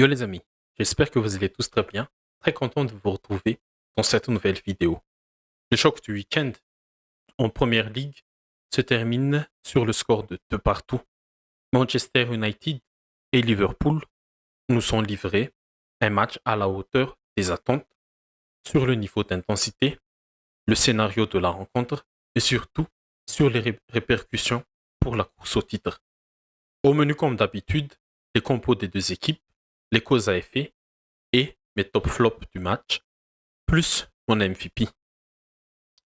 Yo les amis, j'espère que vous allez tous très bien. Très content de vous retrouver dans cette nouvelle vidéo. Le choc du week-end en première ligue se termine sur le score de 2 partout. Manchester United et Liverpool nous sont livrés un match à la hauteur des attentes sur le niveau d'intensité, le scénario de la rencontre et surtout sur les répercussions pour la course au titre. Au menu comme d'habitude, les compos des deux équipes, les causes à effet et mes top flops du match, plus mon MVP.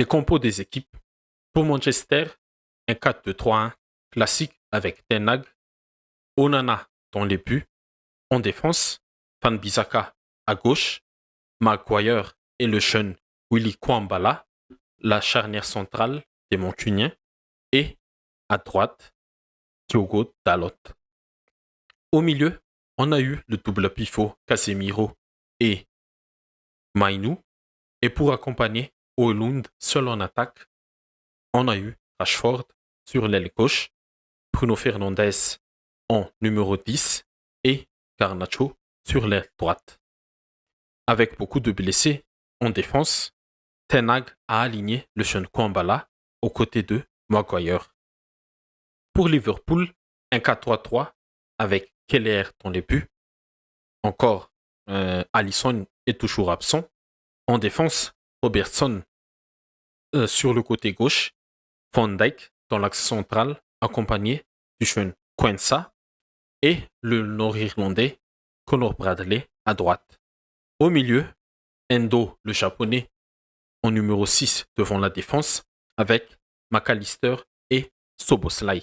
Les compos des équipes. Pour Manchester, un 4-2-3-1 classique avec Ten Hag, Onana dans les buts, en défense, Van Bissaka à gauche, Maguire et le jeune Willy Kwambala, la charnière centrale des Mancuniens, et à droite, Diogo Dalot. Au milieu, on a eu le double pivot Casemiro et Mainu, et pour accompagner Højlund seul en attaque, on a eu Rashford sur l'aile gauche, Bruno Fernandes en numéro 10 et Garnacho sur l'aile droite. Avec beaucoup de blessés en défense, Ten Hag a aligné le jeune Kwambala aux côtés de Maguire. Pour Liverpool, un 4-3-3 avec Keller dans les buts. Encore, Alisson est toujours absent. En défense, Robertson sur le côté gauche, Van Dijk dans l'axe central, accompagné du jeune Quensa et le nord-irlandais Conor Bradley à droite. Au milieu, Endo, le japonais, en numéro 6 devant la défense, avec McAllister et Soboslai.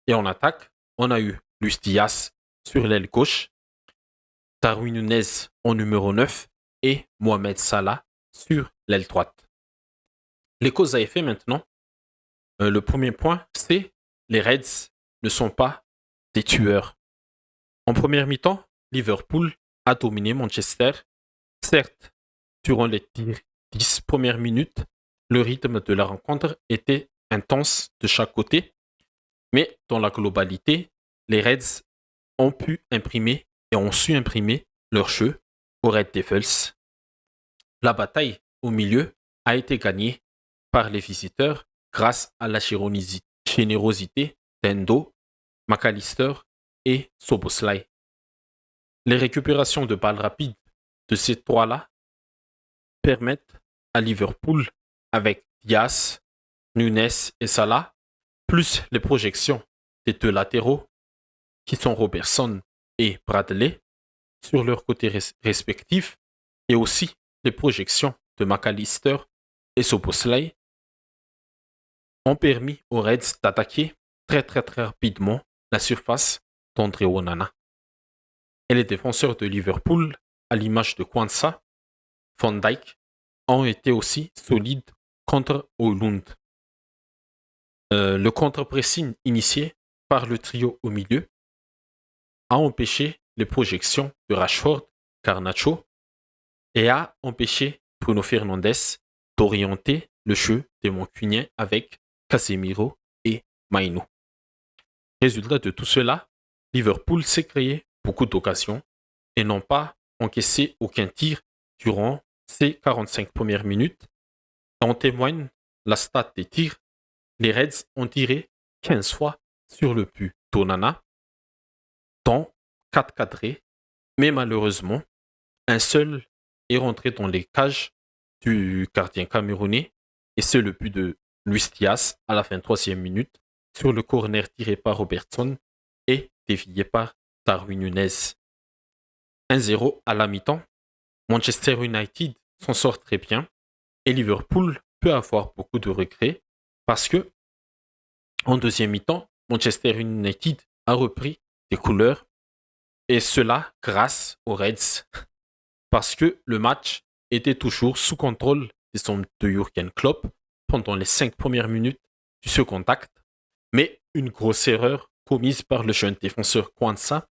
Et en attaque, on a eu Luis Diaz sur l'aile gauche, Darwin Nunez en numéro 9 et Mohamed Salah sur l'aile droite. Les causes à effet maintenant. Le premier point, c'est les Reds ne sont pas des tueurs. En première mi-temps, Liverpool a dominé Manchester. Certes, durant les 10 premières minutes, le rythme de la rencontre était intense de chaque côté, mais dans la globalité, les Reds ont pu imprimer et ont su imprimer leur jeu aux Red Devils. La bataille au milieu a été gagnée par les visiteurs grâce à la générosité d'Endo, McAllister et Soboslai. Les récupérations de balles rapides de ces trois-là permettent à Liverpool, avec Diaz, Nunes et Salah, plus les projections des deux latéraux, qui sont Robertson et Bradley, sur leurs côtés respectifs, et aussi les projections de McAllister et Soboslai, ont permis aux Reds d'attaquer très rapidement la surface d'André Onana. Et les défenseurs de Liverpool, à l'image de Quansah, Van Dijk, ont été aussi solides contre Højlund. Le contre-pressing initié par le trio au milieu a empêché les projections de Rashford, Garnacho et a empêché Bruno Fernandes d'orienter le jeu des Mancuniens avec Casemiro et Mainu. Résultat de tout cela, Liverpool s'est créé beaucoup d'occasions et n'ont pas encaissé aucun tir durant ces 45 premières minutes. En témoigne la stat des tirs. Les Reds ont tiré 15 fois sur le but d'Onana, dont 4 cadrés, mais malheureusement, un seul est rentré dans les cages du gardien camerounais, et c'est le but de Luis Diaz à la fin 3e minute, sur le corner tiré par Robertson et dévié par Darwin Nunez. 1-0 à la mi-temps, Manchester United s'en sort très bien, et Liverpool peut avoir beaucoup de regrets, parce que en deuxième mi-temps, Manchester United a repris des couleurs, et cela grâce aux Reds, parce que le match était toujours sous contrôle des hommes de Jürgen Klopp pendant les 5 premières minutes du second acte, mais une grosse erreur commise par le jeune défenseur Quansah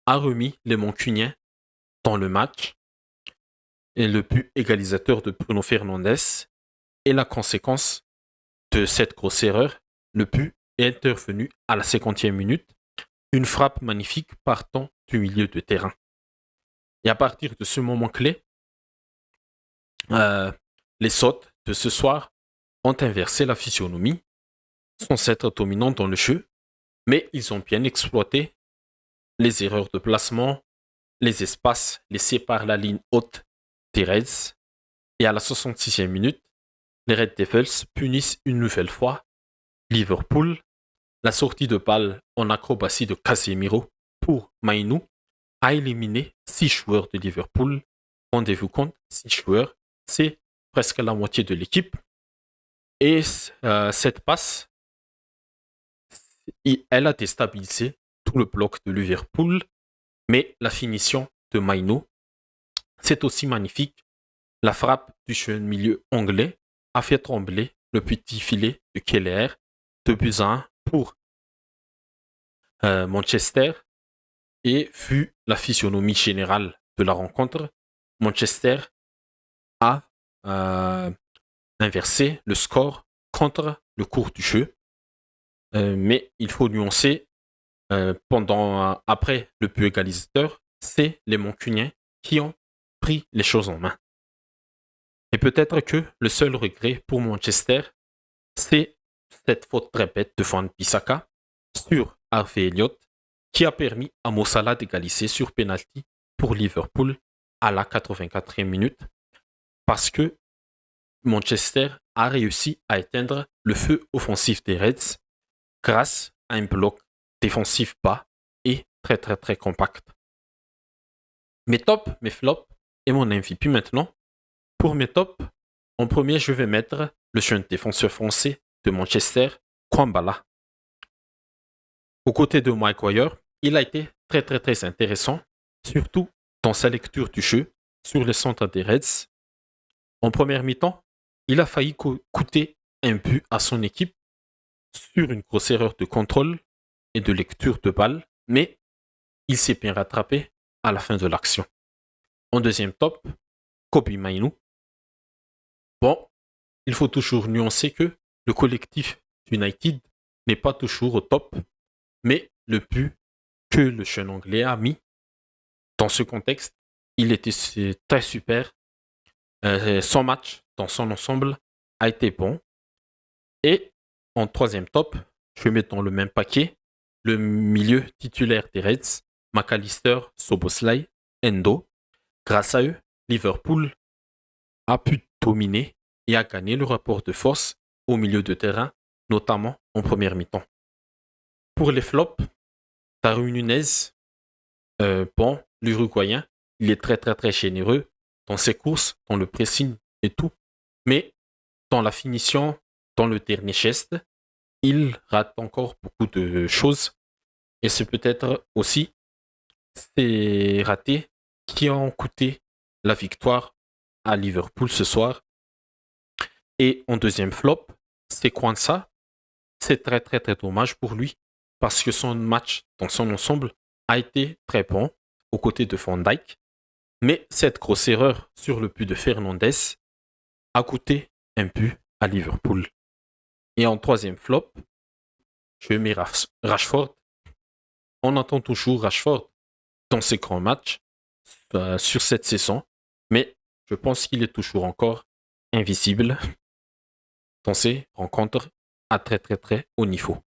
a remis les Mancuniens dans le match, et le but égalisateur de Bruno Fernandes est la conséquence de cette grosse erreur. Le but est intervenu à la 50e minute, une frappe magnifique partant du milieu de terrain. Et à partir de ce moment clé, les sautes de ce soir ont inversé la physionomie, sans être dominants dans le jeu, mais ils ont bien exploité les erreurs de placement, les espaces laissés par la ligne haute des Reds. Et à la 66e minute, les Red Devils punissent une nouvelle fois Liverpool. La sortie de balle en acrobatie de Casemiro pour Mainoo a éliminé 6 joueurs de Liverpool. Rendez-vous compte, 6 joueurs, c'est presque la moitié de l'équipe. Et cette passe, elle a déstabilisé tout le bloc de Liverpool, mais la finition de Mainoo, c'est aussi magnifique. La frappe du jeune milieu anglais a fait trembler le petit filet de Keller, 2-1 pour Manchester. Et vu la physionomie générale de la rencontre, Manchester a inversé le score contre le cours du jeu. Mais il faut nuancer, après le but égalisateur, c'est les Mancuniens qui ont pris les choses en main. Et peut-être que le seul regret pour Manchester, c'est cette faute très bête de Van Bissaka sur Harvey Elliott qui a permis à Mo Salah d'égaliser sur penalty pour Liverpool à la 84e minute parce que Manchester a réussi à éteindre le feu offensif des Reds grâce à un bloc défensif bas et très très très compact. Mes tops, mes flops et mon MVP maintenant. Pour mes tops, en premier, je vais mettre le jeune défenseur français de Manchester, Kwambala. Aux côtés de Mike Wire, il a été très très très intéressant, surtout dans sa lecture du jeu sur les centres des Reds. En première mi-temps, il a failli coûter un but à son équipe sur une grosse erreur de contrôle et de lecture de balle, mais il s'est bien rattrapé à la fin de l'action. En deuxième top, Kobe Mainoo. Bon, il faut toujours nuancer que le collectif United n'est pas toujours au top, mais le but que le jeune anglais a mis dans ce contexte, il était très super. Son match dans son ensemble a été bon. Et en troisième top, je vais mettre dans le même paquet le milieu titulaire des Reds, McAllister, Szoboszlai, Endo. Grâce à eux, Liverpool a pu dominer et a gagné le rapport de force au milieu de terrain, notamment en première mi-temps. Pour les flops, Darwin Nunez, bon, l'Uruguayen, il est très très très généreux dans ses courses, dans le pressing et tout, mais dans la finition, dans le dernier geste, il rate encore beaucoup de choses et c'est peut-être aussi ces ratés qui ont coûté la victoire à Liverpool ce soir. Et en deuxième flop, c'est Kwanzaa. C'est très très très dommage pour lui parce que son match dans son ensemble a été très bon aux côtés de Van Dijk. Mais cette grosse erreur sur le but de Fernandes a coûté un but à Liverpool. Et en troisième flop, je mets Rashford. On entend toujours Rashford dans ses grands matchs sur cette saison, mais je pense qu'il est toujours encore invisible dans ses rencontres à très très très haut niveau.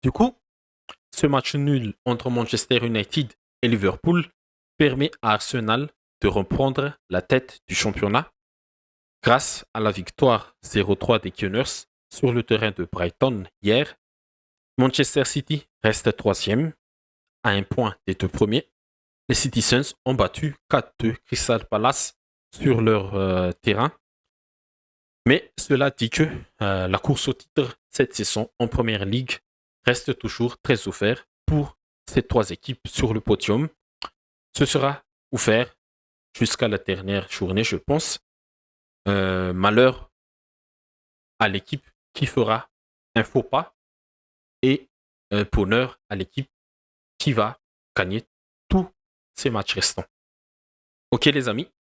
Du coup, ce match nul entre Manchester United et Liverpool permet à Arsenal de reprendre la tête du championnat grâce à la victoire 0-3 des Gunners sur le terrain de Brighton hier. Manchester City reste troisième à un point des deux premiers. Les Citizens ont battu 4-2 Crystal Palace sur leur terrain. Mais cela dit que la course au titre cette saison en Première Ligue reste toujours très ouverte pour ces trois équipes sur le podium. Ce sera ouvert jusqu'à la dernière journée, je pense. Malheur à l'équipe qui fera un faux pas et bonheur à l'équipe qui va gagner tous ces matchs restants. Ok les amis,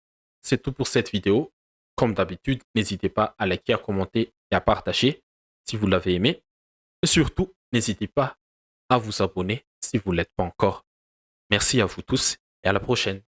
c'est tout pour cette vidéo. Comme d'habitude, n'hésitez pas à liker, à commenter et à partager si vous l'avez aimé. Et surtout, n'hésitez pas à vous abonner si vous ne l'êtes pas encore. Merci à vous tous et à la prochaine.